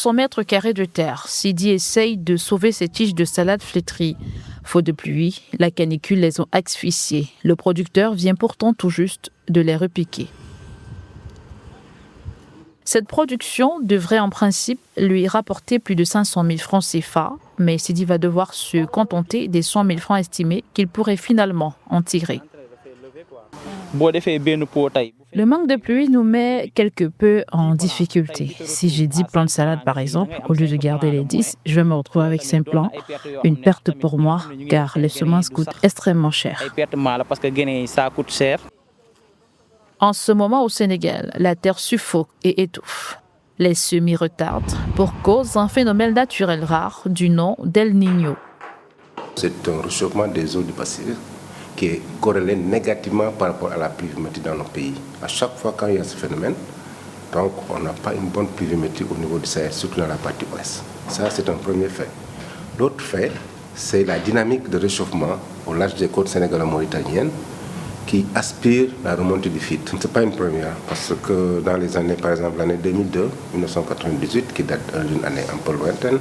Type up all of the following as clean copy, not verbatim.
son mètre carré de terre, Sidi essaye de sauver ses tiges de salade flétries. Faute de pluie, la canicule les ont asphyxiées. Le producteur vient pourtant tout juste de les repiquer. Cette production devrait en principe lui rapporter plus de 500 000 francs CFA, mais Sidi va devoir se contenter des 100 000 francs estimés qu'il pourrait finalement en tirer. Le manque de pluie nous met quelque peu en difficulté. Si j'ai 10 plants de salade par exemple, au lieu de garder les 10, je vais me retrouver avec 5 plants. Une perte pour moi, car les semences coûtent extrêmement cher. En ce moment au Sénégal, la terre suffoque et étouffe. Les semis retardent pour cause d'un phénomène naturel rare du nom d'El Niño. C'est un réchauffement des eaux du Pacifique qui est corrélé négativement par rapport à la pluviométrie dans nos pays. À chaque fois quand il y a ce phénomène, donc on n'a pas une bonne pluviométrie au niveau du Sahel, surtout dans la partie ouest. Ça, c'est un premier fait. L'autre fait, c'est la dynamique de réchauffement au large des côtes sénégalo-mauritaniennes qui aspire la remontée du FID. Ce n'est pas une première, parce que dans les années, par exemple l'année 2002, 1998, qui date d'une année un peu lointaine,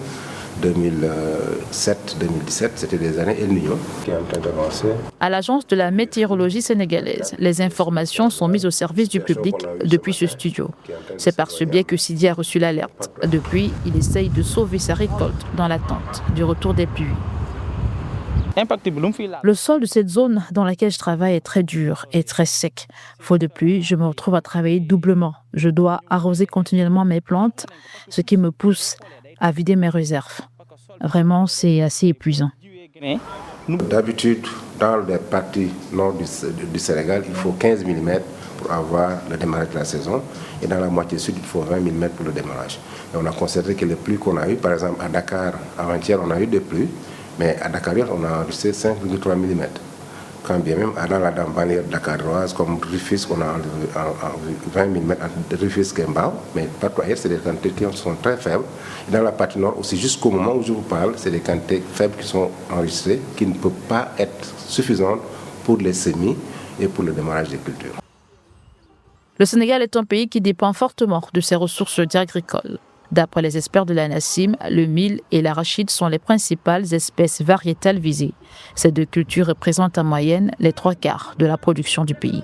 2007-2017, c'était des années El Niño qui est en train d'avancer. À l'agence de la météorologie sénégalaise, les informations sont mises au service du public depuis ce studio. C'est par ce biais que Sidi a reçu l'alerte. Depuis, il essaye de sauver sa récolte dans l'attente du retour des pluies. Le sol de cette zone dans laquelle je travaille est très dur et très sec. Faute de pluie, je me retrouve à travailler doublement. Je dois arroser continuellement mes plantes, ce qui me pousse à vider mes réserves. Vraiment, c'est assez épuisant. D'habitude, dans les parties nord du Sénégal, il faut 15 mm pour avoir le démarrage de la saison. Et dans la moitié sud, il faut 20 mm pour le démarrage. Et on a constaté que les pluies qu'on a eues, par exemple à Dakar, avant-hier, on a eu des pluies. Mais à Dakar, on a enregistré 5,3 mm. Quand bien même, dans la banlieue dakaroise, comme Rufisque, on a enlevé 20 mm entre Rufisque et Mbao. Mais partout ailleurs, c'est des quantités qui sont très faibles. Et dans la partie nord aussi, jusqu'au moment où je vous parle, c'est des quantités faibles qui sont enregistrées, qui ne peuvent pas être suffisantes pour les semis et pour le démarrage des cultures. Le Sénégal est un pays qui dépend fortement de ses ressources agricoles. D'après les experts de la NACIM, le mil et l'arachide sont les principales espèces variétales visées. Ces deux cultures représentent en moyenne les 3/4 de la production du pays.